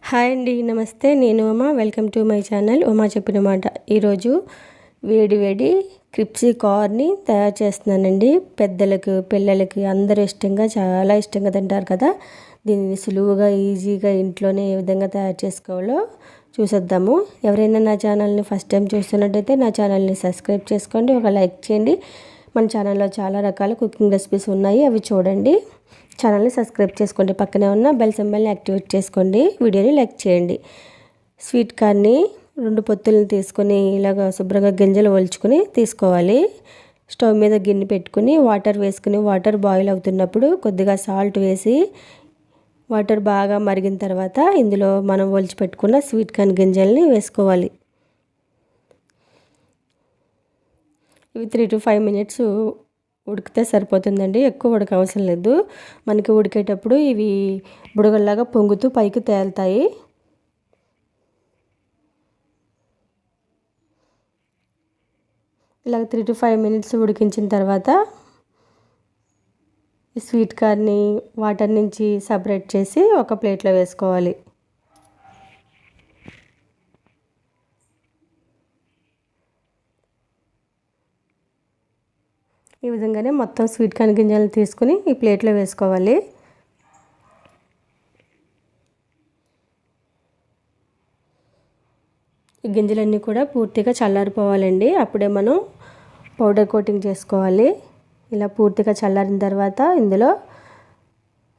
Hi అండి, నమస్తే. నేను Uma. Welcome to my channel Uma చెప్పిన మాట. ఈరోజు వేడి వేడి క్రిప్సీ కార్న్ని తయారు చేస్తున్నానండి. పెద్దలకు పిల్లలకి అందరూ చాలా ఇష్టంగా తింటారు కదా. దీన్ని సులువుగా ఈజీగా ఇంట్లోనే ఏ విధంగా తయారు చేసుకోవాలో చూసేద్దాము. ఎవరైనా నా ఛానల్ని ఫస్ట్ టైం చూస్తున్నట్టయితే నా ఛానల్ని సబ్స్క్రైబ్ చేసుకోండి, ఒక లైక్ చేయండి. మన ఛానల్లో చాలా రకాల కుకింగ్ రెసిపీస్ ఉన్నాయి, అవి చూడండి. ఛానల్ని సబ్స్క్రైబ్ చేసుకోండి, పక్కనే ఉన్న బెల్ సింబల్ని యాక్టివేట్ చేసుకోండి, వీడియోని లైక్ చేయండి. స్వీట్ కార్న్ని 2 పొత్తులను తీసుకొని ఇలాగ శుభ్రంగా గింజలు ఒలుచుకొని తీసుకోవాలి. స్టవ్ మీద గిన్నె పెట్టుకుని వాటర్ వేసుకుని వాటర్ బాయిల్ అవుతున్నప్పుడు కొద్దిగా సాల్ట్ వేసి వాటర్ బాగా మరిగిన తర్వాత ఇందులో మనం ఒలిచి పెట్టుకున్న స్వీట్ కార్న్ గింజల్ని వేసుకోవాలి. ఇవి 3 to 5 మినిట్స్ ఉడికితే సరిపోతుందండి, ఎక్కువ ఉడక అవసరం లేదు. మనకి ఉడికేటప్పుడు ఇవి బుడగల్లాగా పొంగుతూ పైకి తేలుతాయి. ఇలాగ 3 to 5 మినిట్స్ ఉడికించిన తర్వాత ఈ స్వీట్ కార్న్ని వాటర్ నుంచి సపరేట్ చేసి ఒక ప్లేట్లో వేసుకోవాలి. ఈ విధంగానే మొత్తం స్వీట్ కార్న్ గింజలు తీసుకుని ఈ ప్లేట్లో వేసుకోవాలి. ఈ గింజలన్నీ కూడా పూర్తిగా చల్లారిపోవాలండి, అప్పుడే మనం పౌడర్ కోటింగ్ చేసుకోవాలి. ఇలా పూర్తిగా చల్లారిన తర్వాత ఇందులో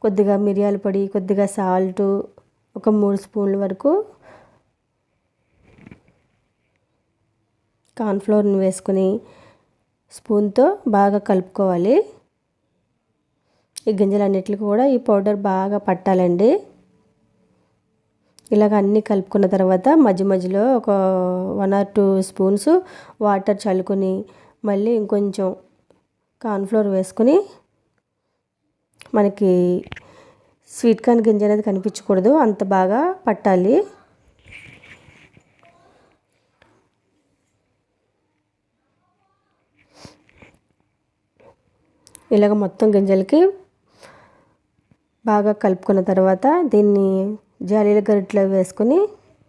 కొద్దిగా మిరియాల పొడి, కొద్దిగా సాల్టు, ఒక 3 స్పూన్ల వరకు కార్న్ఫ్లోర్ని వేసుకుని స్పూన్తో బాగా కలుపుకోవాలి. ఈ గింజలన్నిటికి కూడా ఈ పౌడర్ బాగా పట్టాలండి. ఇలాగ అన్నీ కలుపుకున్న తర్వాత మధ్య మధ్యలో ఒక 1 or 2 స్పూన్స్ వాటర్ చల్లుకొని మళ్ళీ ఇంకొంచెం కార్న్ఫ్లోర్ వేసుకుని, మనకి స్వీట్ కార్న్ గింజ అనేది కనిపించకూడదు, అంత బాగా పట్టాలి. ఇలాగ మొత్తం గింజలకి బాగా కలుపుకున్న తర్వాత దీన్ని జాలీల గరిటెలో వేసుకుని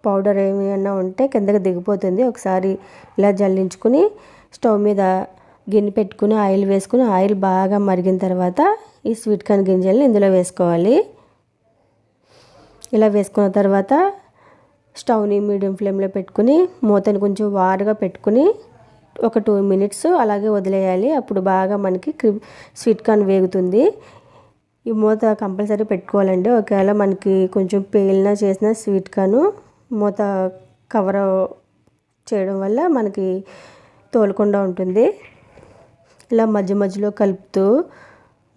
పౌడర్ ఏమైనా ఉంటే కిందకి దిగిపోతుంది. ఒకసారి ఇలా జల్లించుకుని స్టవ్ మీద గిన్నె పెట్టుకుని ఆయిల్ వేసుకుని ఆయిల్ బాగా మరిగిన తర్వాత ఈ స్వీట్ కార్న్ గింజల్ని ఇందులో వేసుకోవాలి. ఇలా వేసుకున్న తర్వాత స్టవ్ని మీడియం ఫ్లేమ్లో పెట్టుకుని మూతని కొంచెం వారుగా పెట్టుకుని ఒక 2 మినిట్స్ అలాగే వదిలేయాలి. అప్పుడు బాగా మనకి స్వీట్ కార్న్ వేగుతుంది. ఈ మూత కంపల్సరీ పెట్టుకోవాలండి. ఒకవేళ మనకి కొంచెం పేలినా చేసిన స్వీట్ కార్న్ మూత కవర్ చేయడం వల్ల మనకి తోలకుండా ఉంటుంది. ఇలా మధ్య మధ్యలో కలుపుతూ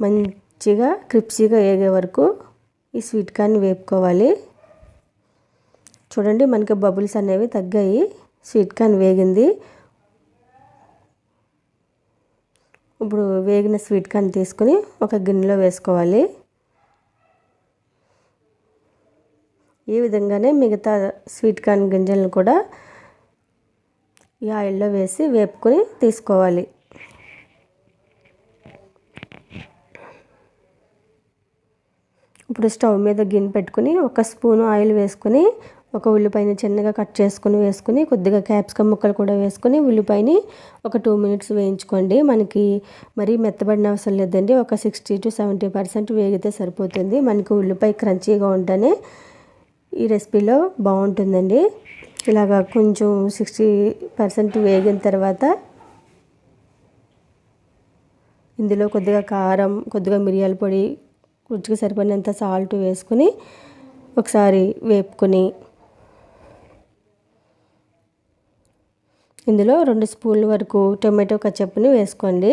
మంచిగా క్రిప్సీగా వేగే వరకు ఈ స్వీట్ కార్న్ వేపుకోవాలి. చూడండి, మనకి బబుల్స్ అనేవి తగ్గాయి, స్వీట్ కార్న్ వేగింది. ఇప్పుడు వేగిన స్వీట్ కార్న్ తీసుకుని ఒక గిన్నెలో వేసుకోవాలి. ఈ విధంగానే మిగతా స్వీట్ కార్న్ గింజలను కూడా ఈ ఆయిల్లో వేసి వేపుకొని తీసుకోవాలి. ఇప్పుడు స్టవ్ మీద గిన్నె పెట్టుకుని 1 స్పూను ఆయిల్ వేసుకుని ఒక ఉల్లిపాయని చిన్నగా కట్ చేసుకుని వేసుకుని కొద్దిగా క్యాప్సికమ్ ముక్కలు కూడా వేసుకుని ఉల్లిపాయని ఒక 2 మినిట్స్ వేయించుకోండి. మనకి మరీ మెత్తబడిన అవసరం లేదండి, ఒక 60 to 70% వేగితే సరిపోతుంది. మనకి ఉల్లిపాయ క్రంచీగా ఉంటేనే ఈ రెసిపీలో బాగుంటుందండి. ఇలాగా కొంచెం 60% వేగిన తర్వాత ఇందులో కొద్దిగా కారం, కొద్దిగా మిరియాల పొడి, రుచికి సరిపడినంత సాల్ట్ వేసుకుని ఒకసారి వేపుకొని ఇందులో 2 స్పూన్ల వరకు టొమాటో కచప్ని వేసుకోండి.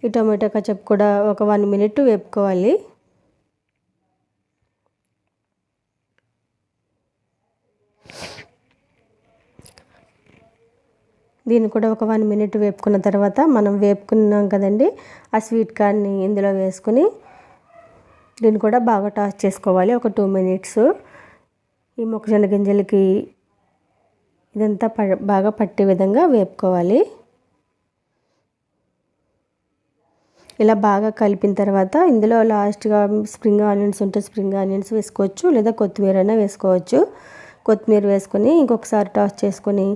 ఈ టొమాటో కచప్ కూడా ఒక 1 మినిట్ వేపుకోవాలి. దీన్ని కూడా ఒక 1 మినిట్ వేపుకున్న తర్వాత మనం వేపుకున్నాం కదండి, ఆ స్వీట్ కార్న్ని ఇందులో వేసుకుని దీన్ని కూడా బాగా టాస్ చేసుకోవాలి ఒక 2 మినిట్స్. ఈ మొక్కజొన్న గింజలకి ఇదంతా బాగా పట్టే విధంగా వేపుకోవాలి. ఇలా బాగా కలిపిన తర్వాత ఇందులో లాస్ట్గా స్ప్రింగ్ ఆనియన్స్ ఉంటే స్ప్రింగ్ ఆనియన్స్ వేసుకోవచ్చు, లేదా కొత్తిమీర అయినా వేసుకోవచ్చు. కొత్తిమీర వేసుకొని ఇంకొకసారి టాస్ చేసుకొని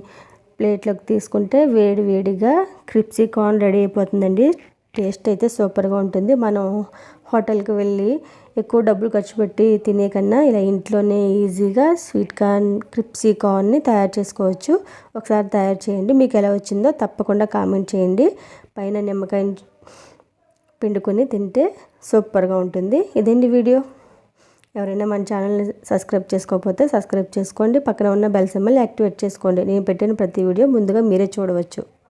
ప్లేట్లోకి తీసుకుంటే వేడి వేడిగా క్రిప్సీ కార్న్ రెడీ అయిపోతుందండి. టేస్ట్ అయితే సూపర్గా ఉంటుంది. మనం హోటల్కి వెళ్ళి ఎక్కువ డబ్బులు ఖర్చు పెట్టి తినే కన్నా ఇలా ఇంట్లోనే ఈజీగా స్వీట్ కార్న్ క్రిప్సీ కార్న్ని తయారు చేసుకోవచ్చు. ఒకసారి తయారు చేయండి. మీకు ఎలా వచ్చిందో తప్పకుండా కామెంట్ చేయండి. పైన నిమ్మకాయ పిండుకొని తింటే సూపర్గా ఉంటుంది. ఇదేంటి వీడియో. ఎవరైనా మన ఛానల్ని సబ్స్క్రైబ్ చేసుకోకపోతే సబ్స్క్రైబ్ చేసుకోండి. పక్కన ఉన్న బెల్ సింబల్ యాక్టివేట్ చేసుకోండి. నేను పెట్టిన ప్రతి వీడియో ముందుగా మీరే చూడవచ్చు.